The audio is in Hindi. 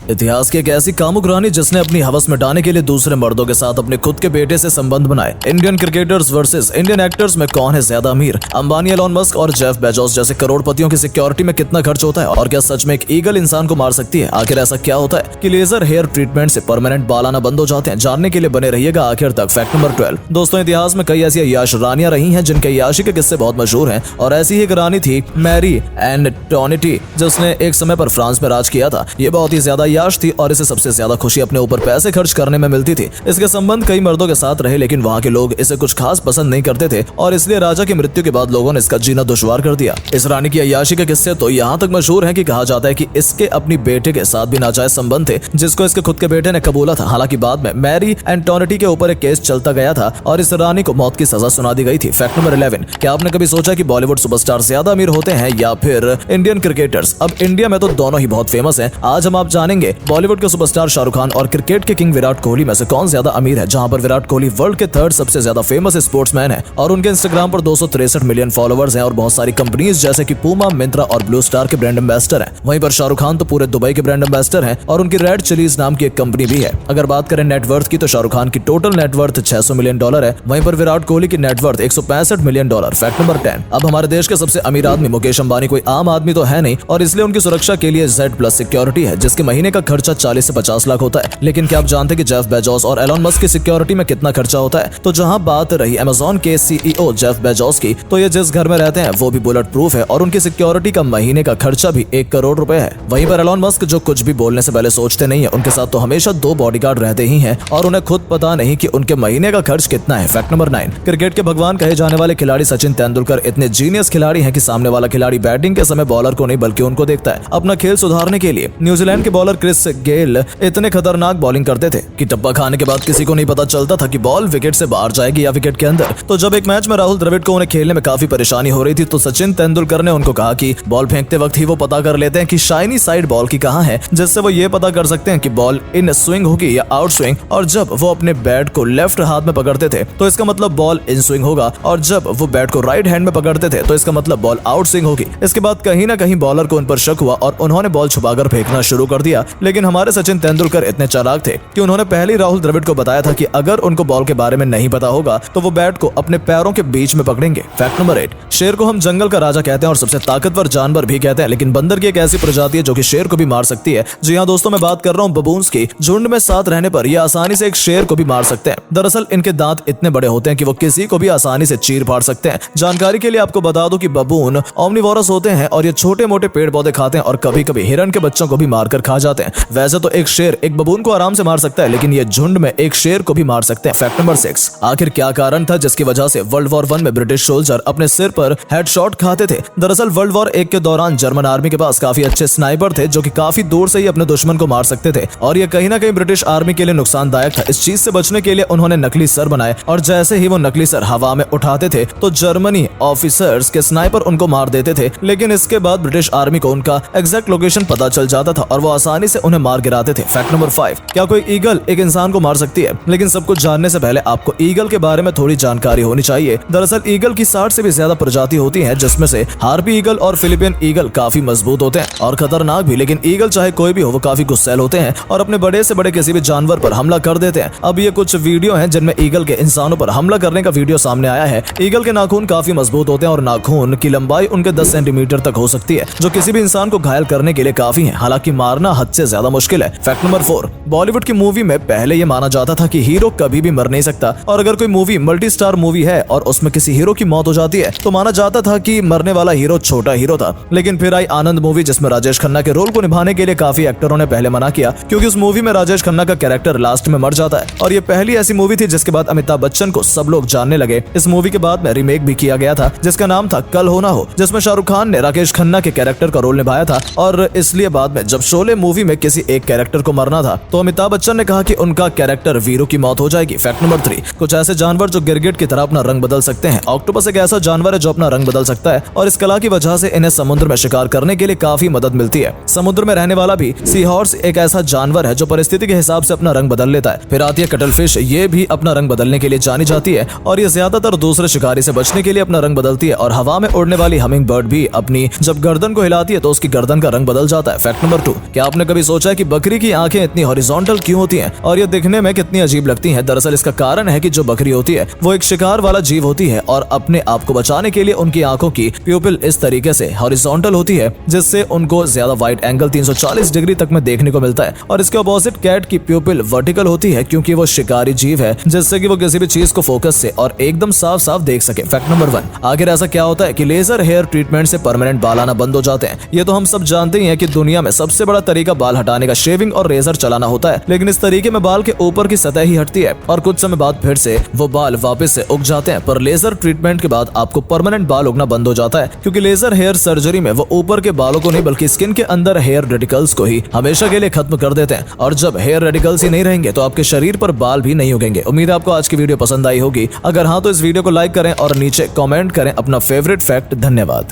इतिहास की एक ऐसी कामुक रानी जिसने अपनी हवस मिटाने के लिए दूसरे मर्दों के साथ अपने खुद के बेटे से संबंध बनाए। Indian cricketers versus Indian actors में कौन है ज्यादा अमीर? अंबानी, एलोन मस्क और जेफ बेजोस जैसे करोड़पतियों की सिक्योरिटी में कितना खर्च होता है? और क्या सच में एक ईगल इंसान को मार सकती है? आखिर ऐसा क्या होता है कि लेजर हेयर ट्रीटमेंट से परमानेंट बाल आना बंद हो जाते हैं? जानने के लिए बने रहिएगा आखिर तक। Fact number 12। दोस्तों, इतिहास में कई ऐसी अय्याश रानियां रही हैं जिनके अय्याशी के किस्से बहुत मशहूर हैं और ऐसी ही एक रानी थी मैरी एंटोनिटी, जिसने एक समय पर फ्रांस में राज किया था। ये बहुत ही ज्यादा अय्याश थी और इसे सबसे ज्यादा खुशी अपने ऊपर पैसे खर्च करने में मिलती थी। इसके संबंध कई मर्दों के साथ रहे, लेकिन वहाँ के लोग इसे कुछ खास पसंद नहीं करते थे और इसलिए राजा की मृत्यु के बाद लोगों ने इसका जीना दुश्वार कर दिया। इस रानी की अय्याशी के किस्से तो यहाँ तक मशहूर हैं कि कहा जाता है कि इसके अपनी बेटे के साथ भी नाजायज संबंध थे, जिसको इसके खुद के बेटे ने कबूला था। हालांकि बाद में मैरी एंटोनिटी के ऊपर एक केस चलता गया था और इस रानी को मौत की सजा सुना दी गई थी। Fact number 11। क्या आपने कभी सोचा कि बॉलीवुड सुपरस्टार ज्यादा अमीर होते हैं या फिर इंडियन क्रिकेटर्स? अब इंडिया में तो दोनों ही बहुत फेमस हैं। आज हम आप जानेंगे बॉलीवुड के सुपरस्टार शाहरुख खान और क्रिकेट के किंग विराट कोहली में से कौन ज्यादा अमीर है। जहां पर विराट कोहली वर्ल्ड के थर्ड सबसे ज्यादा फेमस स्पोर्ट्समैन है और उनके इंस्टाग्राम पर 263 मिलियन फॉलोअर्स हैं और बहुत सारी कंपनीज जैसे कि पूमा, मिंत्रा और ब्लू स्टार के ब्रांड एम्बेसडर हैं। वहीं पर शाहरुख खान तो पूरे दुबई के ब्रांड एम्बेसडर हैं और उनकी रेड चिलीज नाम की एक कंपनी भी है। अगर बात करें नेटवर्थ की तो शाहरुख खान की टोटल नेटवर्थ $600 मिलियन है, वहीं पर विराट कोहली की नेटवर्थ $165 मिलियन। Fact number 10। अब हमारे देश के सबसे अमीर आदमी मुकेश अंबानी कोई आम आदमी तो है नहीं और इसलिए उनकी सुरक्षा के लिए Z+ सिक्योरिटी है, जिसके महीने का खर्चा 40 से 50 लाख होता है। लेकिन क्या आप जानते हैं कि जेफ बेजोस और एलोन मस्क की सिक्योरिटी में कितना खर्चा होता है? तो जहां बात रही अमेज़न के CEO जेफ बेजोस की, तो ये जिस घर में रहते हैं वो भी बुलेट प्रूफ है और उनकी सिक्योरिटी का महीने का खर्चा भी 1 करोड़ रुपए है। वहीं पर एलोन मस्क जो कुछ भी बोलने से पहले सोचते नहीं है, उनके साथ तो हमेशा 2 बॉडीगार्ड रहते ही हैं और उन्हें खुद पता नहीं कि उनके महीने का खर्च कितना है। Fact number 9। क्रिकेट के भगवान कहे जाने वाले खिलाड़ी सचिन तेंदुलकर इतने जीनियस खिलाड़ी हैं कि सामने वाला खिलाड़ी बैटिंग के समय बॉलर को नहीं बल्कि उनको देखता है। अपना खेल सुधारने के लिए न्यूजीलैंड के बॉलर क्रिस गेल इतने खतरनाक बॉलिंग करते थे कि टप्पा खाने के बाद किसी को नहीं पता चलता था कि बॉल विकेट से बाहर जाएगी या विकेट के अंदर। तो जब एक मैच में राहुल द्रविड़ को उन्हें खेलने में काफी परेशानी हो रही थी तो सचिन तेंदुलकर ने उनको कहा कि बॉल फेंकते वक्त ही वो पता कर लेते हैं कि शाइनी साइड बॉल की कहां है, जिससे वो ये पता कर सकते हैं कि बॉल इन स्विंग होगी या आउट स्विंग। और जब वो अपने बैट को लेफ्ट हाथ में पकड़ते थे तो इसका मतलब बॉल इन स्विंग होगा और जब वो बैट को राइट हैंड में पकड़ते थे तो इसका मतलब बॉल आउट स्विंग होगी। इसके बाद कहीं ना कहीं बॉलर को उन पर शक हुआ और उन्होंने बॉल छुपाकर फेंकना शुरू कर दिया। लेकिन हमारे सचिन तेंदुलकर इतने चालाक थे कि उन्होंने पहले ही राहुल द्रविड़ को बताया था कि अगर उनको बॉल के बारे में नहीं पता होगा तो वो बैट को अपने पैरों के बीच में पकड़ेंगे। Fact number 8। शेर को हम जंगल का राजा कहते हैं और सबसे ताकतवर जानवर भी कहते हैं, लेकिन बंदर की एक ऐसी प्रजाति है जो कि शेर को भी मार सकती है। जी हाँ दोस्तों, मैं बात कर रहा हूँ बबून्स की। झुंड में साथ रहने पर ये आसानी से एक शेर को भी मार सकते हैं। दरअसल इनके दांत इतने बड़े होते हैं कि वो किसी को भी आसानी से चीर फाड़ सकते हैं। जानकारी के लिए आपको बता दूं कि बबून ओमनिवोरस होते हैं और ये छोटे मोटे पेड़ पौधे खाते हैं और कभी कभी हिरन के बच्चों को भी मारकर खा जाते हैं। वैसे तो एक शेर एक बबून को आराम से मार सकता है, लेकिन ये झुंड में एक शेर को भी मार सकते हैं। Fact number 6। आखिर क्या कारण था जिसकी वजह से वर्ल्ड वॉर 1 में ब्रिटिश सोल्जर अपने सिर पर हेडशॉट खाते थे? दरअसल वर्ल्ड वॉर 1 के दौरान जर्मन आर्मी के पास काफी अच्छे स्नाइपर थे जो कि काफी दूर से ही अपने दुश्मन को मार सकते थे और ये कहीं ना कहीं ब्रिटिश आर्मी के लिए नुकसानदायक था। इस चीज से बचने के लिए उन्होंने नकली सर बनाए और जैसे ही वो नकली सर हवा में उठाते थे तो जर्मनी ऑफिसर्स के स्नाइपर उनको मार देते थे। लेकिन इसके बाद ब्रिटिश आर्मी को उनका एग्जैक्ट लोकेशन पता चल जाता था और वो आसानी से उन्हें मार गिराते थे। Fact number 5। क्या कोई ईगल एक इंसान को मार सकती है? लेकिन सब कुछ जानने से पहले आपको ईगल के बारे में थोड़ी जानकारी होनी चाहिए। दरअसल ईगल की 60 से भी ज्यादा प्रजाति होती है, जिसमें से हार्पी ईगल और फिलिपियन ईगल काफी मजबूत होते हैं और खतरनाक भी। लेकिन ईगल चाहे कोई भी हो वो काफी गुस्सैल होते हैं और अपने बड़े से बड़े किसी भी जानवर पर हमला कर देते हैं। अब ये कुछ वीडियो हैं जिनमें ईगल के इंसानों पर हमला करने का वीडियो सामने आया है। ईगल के नाखून काफी मजबूत होते हैं और नाखून की लंबाई उनके 10 सेंटीमीटर तक हो सकती है, जो किसी भी इंसान को घायल करने के लिए काफी है। हालांकि मारना हद से ज्यादा मुश्किल है। Fact number 4। बॉलीवुड की मूवी में पहले ये माना जाता था कि हीरो कभी भी मर नहीं सकता और अगर कोई मूवी मल्टी स्टार मूवी है और उसमें किसी हीरो की मौत हो जाती है तो माना जाता था कि मरने वाला हीरो छोटा हीरो था। लेकिन फिर आई आनंद मूवी, जिसमें राजेश खन्ना के रोल को निभाने के लिए काफी एक्टरों ने पहले मना किया क्योंकि उस मूवी में राजेश खन्ना का कैरेक्टर लास्ट में मर जाता है और ये पहली ऐसी मूवी थी जिसके बाद अमिताभ बच्चन को सब लोग जानने लगे। इस मूवी के बाद में रीमेक भी किया गया था जिसका नाम था कल हो ना हो, जिसमें शाहरुख खान ने राकेश खन्ना के कैरेक्टर का रोल निभाया था और इसलिए बाद में जब शोले मूवी में किसी एक कैरेक्टर को मरना था तो अमिताभ बच्चन ने कहा कि उनका कैरेक्टर वीरू की मौत हो जाएगी। Fact number 3। कुछ ऐसे जानवर जो गिरगिट की तरह अपना रंग बदल सकते हैं। ऑक्टोपस एक ऐसा जानवर है जो अपना रंग बदल सकता है और इस कला की वजह से इन्हें समुद्र में शिकार करने के लिए काफी मदद मिलती है। समुद्र में रहने वाला भी सी हॉर्स एक ऐसा जानवर है जो परिस्थिति के हिसाब से अपना रंग बदल लेता है। फिर आती है कटल फिश, ये भी अपना रंग बदलने के लिए जानी जाती है और ये ज्यादातर दूसरे शिकारी से बचने के लिए अपना रंग बदलती है। और हवा में उड़ने वाली हमिंग बर्ड भी अपनी जब गर्दन को हिलाती है तो उसकी गर्दन का रंग बदल जाता है। Fact number 2। क्या आपने कभी कभी सोचा है कि बकरी की आंखें इतनी हॉरिजॉन्टल क्यों होती हैं और ये दिखने में कितनी अजीब लगती हैं? दरअसल इसका कारण है कि जो बकरी होती है वो एक शिकार वाला जीव होती है और अपने आप को बचाने के लिए उनकी आंखों की प्यूपिल इस तरीके से हॉरिजॉन्टल होती है जिससे उनको ज्यादा वाइड एंगल 340 डिग्री तक में देखने को मिलता है। और इसके अपोजिट कैट की प्यूपिल वर्टिकल होती है क्योंकि वो शिकारी जीव है जिससे कि वो किसी भी चीज को फोकस से और एकदम साफ साफ देख सके। फैक्ट नंबर 1, आखिर ऐसा क्या होता है कि लेजर हेयर ट्रीटमेंट से परमानेंट बाल आना बंद हो जाते हैं? ये तो हम सब जानते ही हैं कि दुनिया में सबसे बड़ा तरीका बाल हटाने का शेविंग और रेजर चलाना होता है, लेकिन इस तरीके में बाल के ऊपर की सतह ही हटती है और कुछ समय बाद फिर से वो बाल वापस से उग जाते हैं। पर लेजर ट्रीटमेंट के बाद आपको परमानेंट बाल उगना बंद हो जाता है क्योंकि लेजर हेयर सर्जरी में वो ऊपर के बालों को नहीं बल्कि स्किन के अंदर हेयर रेडिकल्स को ही हमेशा के लिए खत्म कर देते हैं। और जब हेयर रेडिकल्स ही नहीं रहेंगे तो आपके शरीर पर बाल भी नहीं उगेंगे। उम्मीद है आपको आज की वीडियो पसंद आई होगी। अगर हाँ तो इस वीडियो को लाइक करें और नीचे कमेंट करें अपना फेवरेट फैक्ट। धन्यवाद।